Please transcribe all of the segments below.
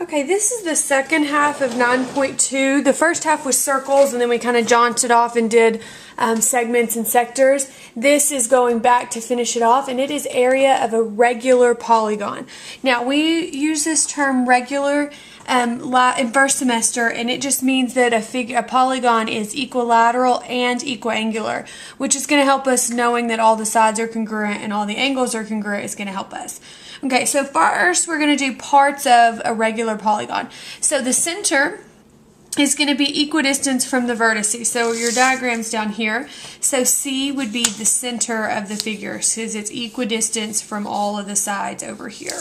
Okay, this is the second half of 9.2. The first half was circles, and then we kind of jaunted off and did segments and sectors. This is going back to finish it off, and it is area of a regular polygon. Now, we use this term regular in first semester, and it just means that a polygon is equilateral and equiangular, which is going to help us knowing that all the sides are congruent and all the angles are congruent is going to help us. Okay, so first we're going to do parts of a regular polygon. So the center is going to be equidistant from the vertices. So your diagram's down here. So C would be the center of the figure because it's equidistant from all of the sides over here.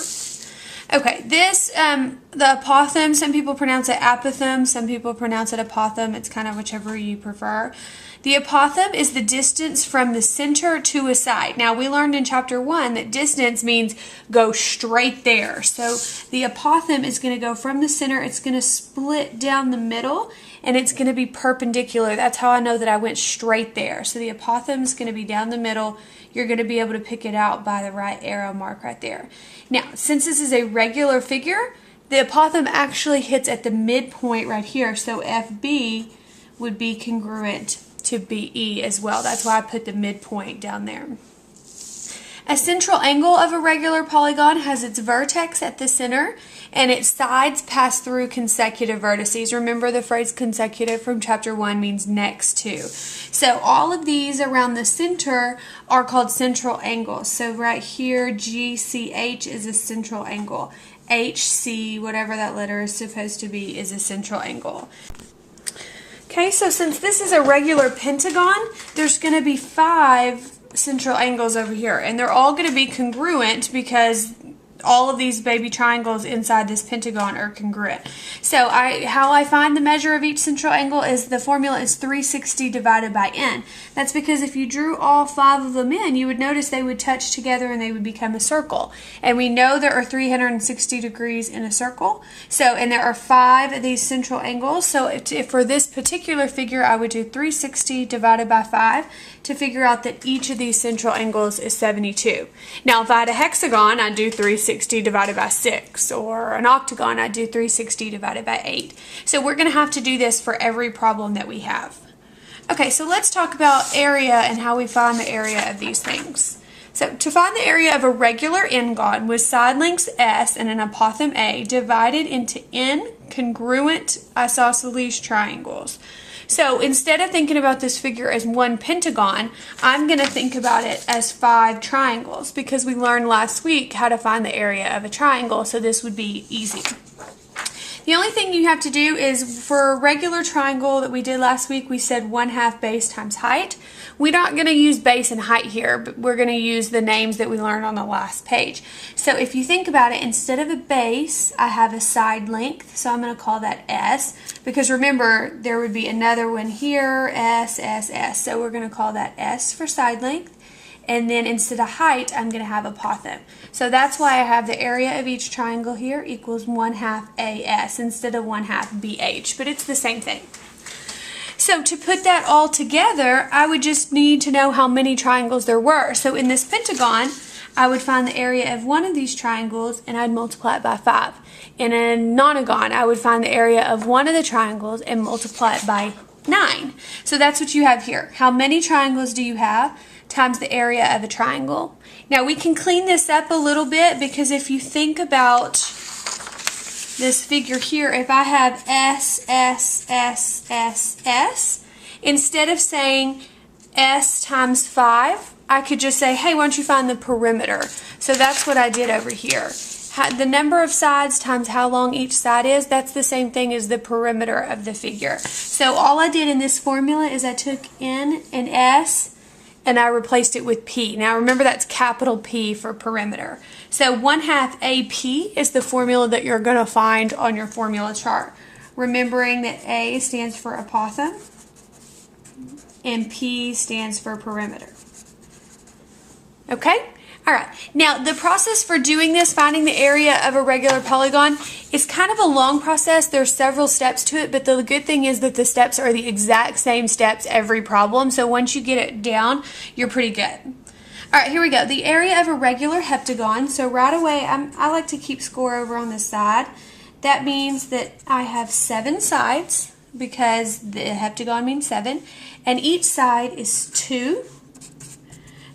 Okay, this, the apothem, some people pronounce it apothem, some people pronounce it apothem. It's kind of whichever you prefer. The apothem is the distance from the center to a side. Now, we learned in chapter 1 that distance means go straight there. So the apothem is going to go from the center, it's going to split down the middle, and it's going to be perpendicular. That's how I know that I went straight there. So the apothem is going to be down the middle. You're going to be able to pick it out by the right arrow mark right there. Now, since this is a regular figure, the apothem actually hits at the midpoint right here. So FB would be congruent to BE as well. That's why I put the midpoint down there. A central angle of a regular polygon has its vertex at the center and its sides pass through consecutive vertices. Remember, the phrase consecutive from chapter 1 means next to. So all of these around the center are called central angles. So right here, GCH is a central angle. HC, whatever that letter is supposed to be, is a central angle. Okay, so since this is a regular pentagon, there's going to be 5 central angles over here, and they're all going to be congruent because all of these baby triangles inside this pentagon are congruent. So how I find the measure of each central angle is the formula is 360 divided by n. That's because if you drew all 5 of them in, you would notice they would touch together and they would become a circle. And we know there are 360 degrees in a circle. So, and there are 5 of these central angles. So if for this particular figure, I would do 360 divided by 5 to figure out that each of these central angles is 72. Now, if I had a hexagon, I'd do 360 divided by 6, or an octagon, I'd do 360 divided by 8. So we're going to have to do this for every problem that we have. Okay, so let's talk about area and how we find the area of these things. So to find the area of a regular n-gon with side lengths S and an apothem A divided into n congruent isosceles triangles. So instead of thinking about this figure as one pentagon, I'm going to think about it as 5 triangles because we learned last week how to find the area of a triangle, so this would be easy. The only thing you have to do is for a regular triangle that we did last week, we said 1/2 base times height. We're not going to use base and height here, but we're going to use the names that we learned on the last page. So if you think about it, instead of a base, I have a side length. So I'm going to call that S, because remember, there would be another one here, S, S, S. So we're going to call that S for side length. And then instead of height, I'm going to have apothem. So that's why I have the area of each triangle here equals 1/2 AS instead of 1/2 BH, but it's the same thing. So to put that all together, I would just need to know how many triangles there were. So in this pentagon, I would find the area of one of these triangles and I'd multiply it by 5. In a nonagon, I would find the area of one of the triangles and multiply it by 9. So that's what you have here. How many triangles do you have times the area of a triangle? Now we can clean this up a little bit because if you think about this figure here, if I have S, S, S, S, S, instead of saying S times 5, I could just say, hey, why don't you find the perimeter? So that's what I did over here. The number of sides times how long each side is, that's the same thing as the perimeter of the figure. So all I did in this formula is I took N and S and I replaced it with P. Now remember, that's capital P for perimeter. So 1/2 AP is the formula that you're going to find on your formula chart. Remembering that A stands for apothem and P stands for perimeter. Okay? Alright, now the process for doing this, finding the area of a regular polygon, is kind of a long process. There's several steps to it, but the good thing is that the steps are the exact same steps every problem, so once you get it down, you're pretty good. Alright, here we go. The area of a regular heptagon. So right away, I like to keep score over on this side. That means that I have 7 sides because the heptagon means 7, and each side is 2.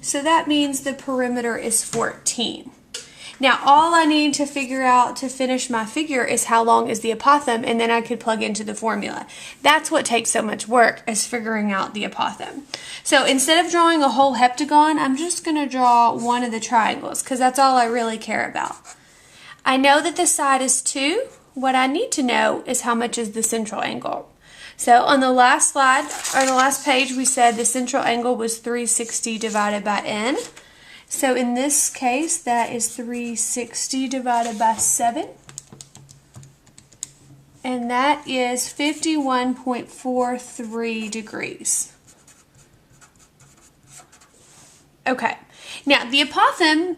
So that means the perimeter is 14. Now all I need to figure out to finish my figure is how long is the apothem, and then I could plug into the formula. That's what takes so much work, is figuring out the apothem. So instead of drawing a whole heptagon, I'm just going to draw one of the triangles because that's all I really care about. I know that the side is 2. What I need to know is how much is the central angle. So on the last slide, or the last page, we said the central angle was 360 divided by n. So in this case, that is 360 divided by 7. And that is 51.43 degrees. Okay, now the apothem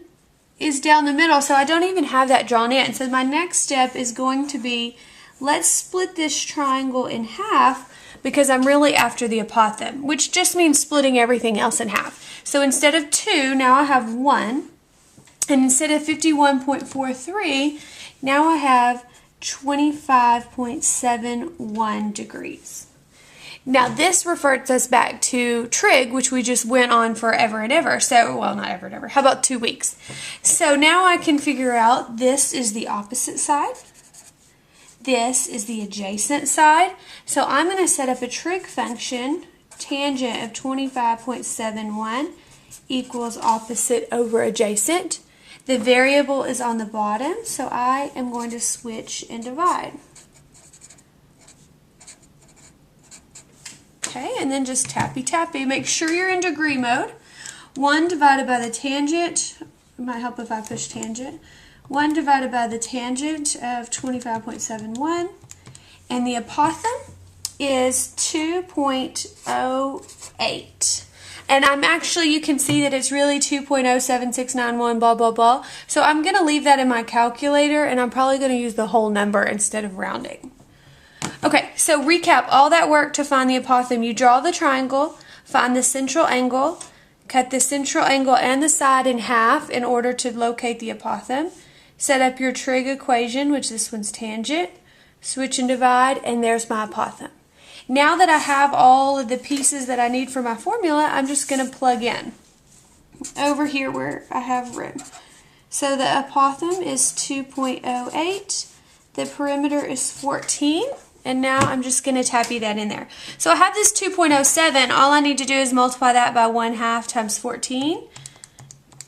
is down the middle, so I don't even have that drawn in. So my next step is going to be, let's split this triangle in half because I'm really after the apothem, which just means splitting everything else in half. So instead of 2, now I have 1. And instead of 51.43, now I have 25.71 degrees. Now this refers us back to trig, which we just went on forever and ever. So, well, not ever and ever. How about 2 weeks? So now I can figure out this is the opposite side. This is the adjacent side. So I'm going to set up a trig function, tangent of 25.71 equals opposite over adjacent. The variable is on the bottom, so I am going to switch and divide. Okay, and then just tappy tappy. Make sure you're in degree mode. 1 divided by the tangent, it might help if I push tangent. 1 divided by the tangent of 25.71, and the apothem is 2.08. And I'm actually, you can see that it's really 2.07691 blah blah blah. So I'm going to leave that in my calculator, and I'm probably going to use the whole number instead of rounding. Okay, so recap all that work to find the apothem. You draw the triangle, find the central angle, cut the central angle and the side in half in order to locate the apothem. Set up your trig equation, which this one's tangent, switch and divide, and there's my apothem. Now that I have all of the pieces that I need for my formula, I'm just going to plug in over here where I have room. So the apothem is 2.08, the perimeter is 14, and now I'm just going to tappy that in there. So I have this 2.07. All I need to do is multiply that by 1/2 times 14.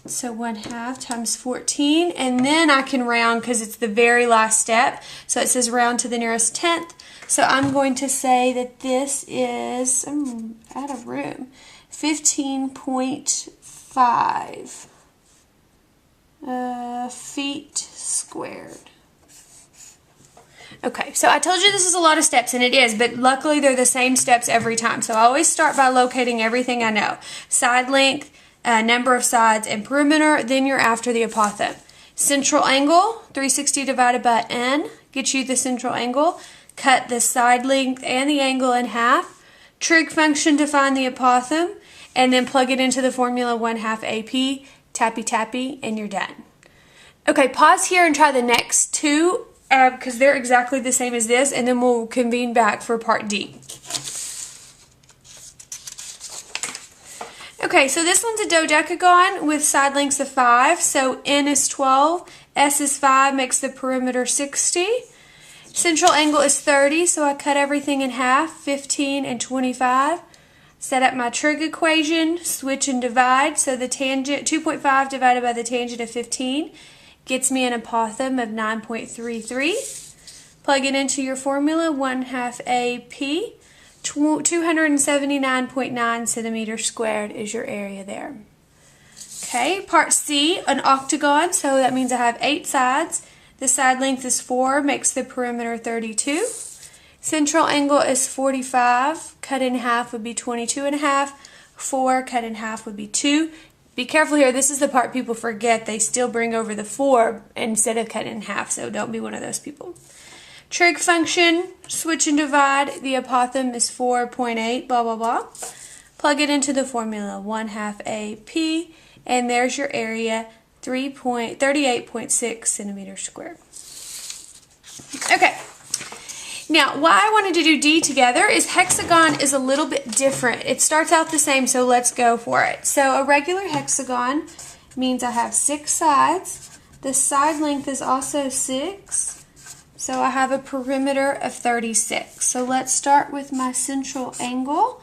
So 1/2 times 14, and then I can round because it's the very last step. So it says round to the nearest tenth. So I'm going to say that this is, I'm out of room, 15.5 feet squared. Okay, so I told you this is a lot of steps, and it is, but luckily they're the same steps every time. So I always start by locating everything I know. Side length, number of sides, and perimeter, then you're after the apothem. Central angle, 360 divided by n, gets you the central angle. Cut the side length and the angle in half. Trig function to find the apothem, and then plug it into the formula 1/2 AP, tappy tappy, and you're done. Okay, pause here and try the next two because they're exactly the same as this, and then we'll convene back for part D. Okay, so this one's a dodecagon with side lengths of 5. So N is 12, S is 5, makes the perimeter 60. Central angle is 30, so I cut everything in half, 15 and 25. Set up my trig equation, switch and divide. So the tangent, 2.5 divided by the tangent of 15 gets me an apothem of 9.33. Plug it into your formula, 1/2 AP. 279.9 centimeters squared is your area there. Okay, part C, an octagon, so that means I have 8 sides. The side length is 4, makes the perimeter 32. Central angle is 45, cut in half would be 22.5. 4 cut in half would be 2. Be careful here, this is the part people forget. They still bring over the 4 instead of cutting in half, so don't be one of those people. Trig function, switch and divide, the apothem is 4.8, blah, blah, blah. Plug it into the formula, 1/2 AP, and there's your area, 38.6 centimeters squared. Okay. Now, why I wanted to do D together is hexagon is a little bit different. It starts out the same, so let's go for it. So a regular hexagon means I have 6 sides. The side length is also 6. So I have a perimeter of 36. So let's start with my central angle.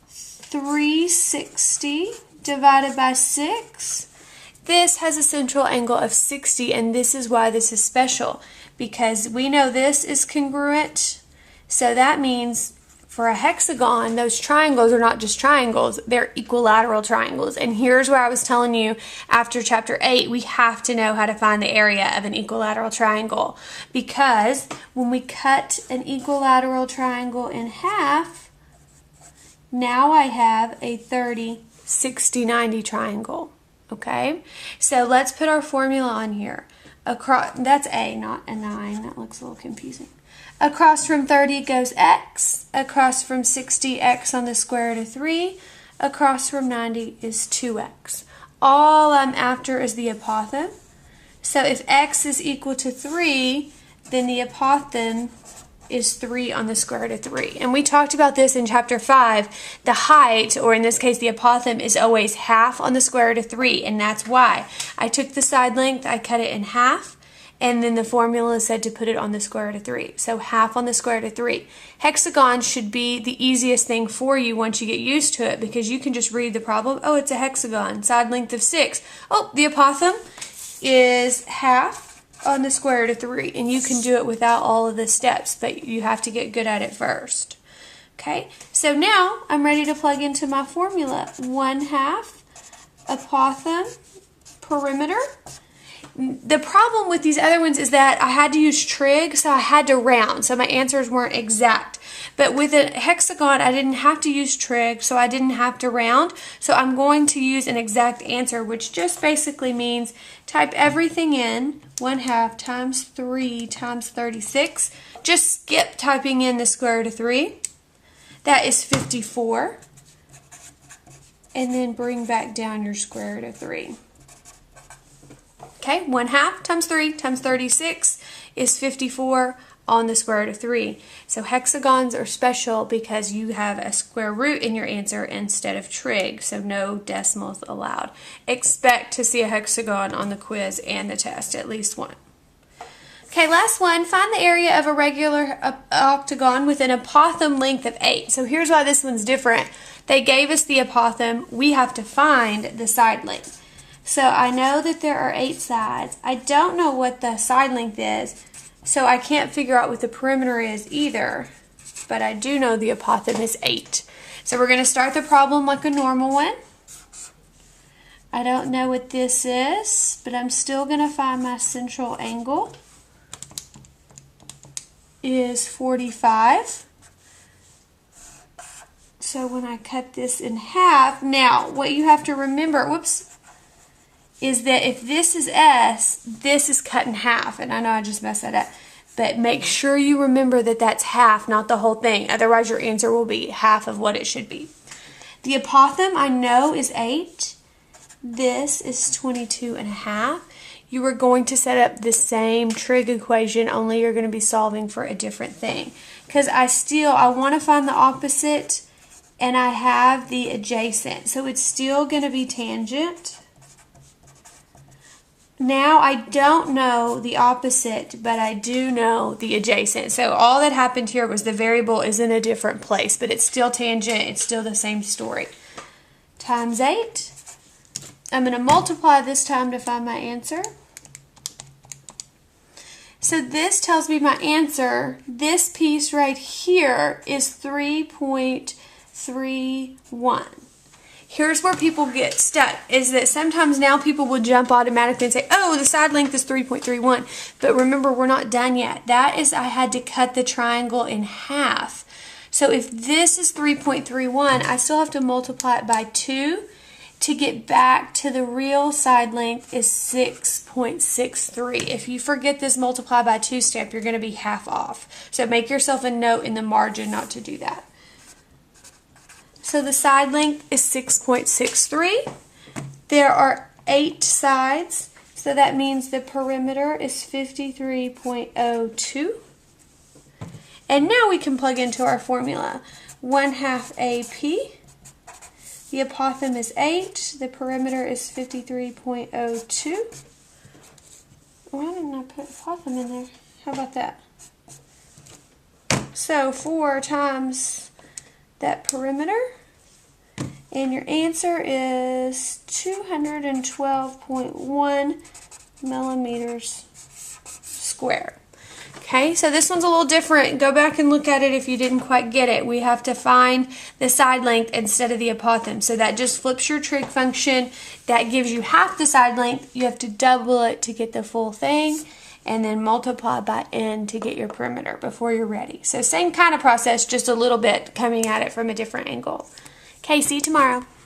360 divided by 6. This has a central angle of 60, and this is why this is special, because we know this is congruent. So that means for a hexagon, those triangles are not just triangles, they're equilateral triangles. And here's where I was telling you after chapter 8, we have to know how to find the area of an equilateral triangle, because when we cut an equilateral triangle in half, now I have a 30, 60, 90 triangle. Okay, so let's put our formula on here. Across, that's A, not a 9. That looks a little confusing. Across from 30 goes x. Across from 60, x on the square root of 3. Across from 90 is 2x. All I'm after is the apothem. So if x is equal to 3, then the apothem is 3 on the square root of 3. And we talked about this in chapter 5. The height, or in this case the apothem, is always half on the square root of 3, and that's why. I took the side length, I cut it in half, and then the formula said to put it on the square root of 3. So half on the square root of 3. Hexagon should be the easiest thing for you once you get used to it, because you can just read the problem. Oh, it's a hexagon, side length of 6. Oh, the apothem is half on the square root of 3, and you can do it without all of the steps, but you have to get good at it first. Okay, so now I'm ready to plug into my formula. 1/2 apothem perimeter. The problem with these other ones is that I had to use trig, so I had to round, so my answers weren't exact. But with a hexagon, I didn't have to use trig, so I didn't have to round. So I'm going to use an exact answer, which just basically means type everything in, 1/2 times 3 times 36. Just skip typing in the square root of 3. That is 54. And then bring back down your square root of 3. Okay, 1/2 times 3 times 36 is 54 on the square root of 3. So hexagons are special because you have a square root in your answer instead of trig, so no decimals allowed. Expect to see a hexagon on the quiz and the test, at least one. Okay, last one. Find the area of a regular octagon with an apothem length of 8. So here's why this one's different. They gave us the apothem. We have to find the side length. So I know that there are 8 sides. I don't know what the side length is, so I can't figure out what the perimeter is either, but I do know the apothem is 8. So we're going to start the problem like a normal one. I don't know what this is, but I'm still going to find my central angle is 45. So when I cut this in half, now what you have to remember, is that if this is S, this is cut in half. And I know I just messed that up. But make sure you remember that that's half, not the whole thing. Otherwise, your answer will be half of what it should be. The apothem, I know, is 8. This is 22.5. You are going to set up the same trig equation, only you're going to be solving for a different thing. Because I want to find the opposite, and I have the adjacent. So it's still going to be tangent. Now I don't know the opposite, but I do know the adjacent. So all that happened here was the variable is in a different place, but it's still tangent. It's still the same story. Times 8. I'm going to multiply this time to find my answer. So this tells me my answer. This piece right here is 3.31. Here's where people get stuck, is that sometimes now people will jump automatically and say, oh, the side length is 3.31. But remember, we're not done yet. That is, I had to cut the triangle in half. So if this is 3.31, I still have to multiply it by 2 to get back to the real side length is 6.63. If you forget this multiply by 2 step, you're going to be half off. So make yourself a note in the margin not to do that. So the side length is 6.63. There are 8 sides, so that means the perimeter is 53.02. And now we can plug into our formula. 1/2 AP. The apothem is 8. The perimeter is 53.02. Why didn't I put apothem in there? How about that? So 4 times that perimeter. And your answer is 212.1 millimeters squared. Okay, so this one's a little different. Go back and look at it if you didn't quite get it. We have to find the side length instead of the apothem. So that just flips your trig function. That gives you half the side length. You have to double it to get the full thing, and then multiply by n to get your perimeter before you're ready. So same kind of process, just a little bit coming at it from a different angle. Okay, see you tomorrow.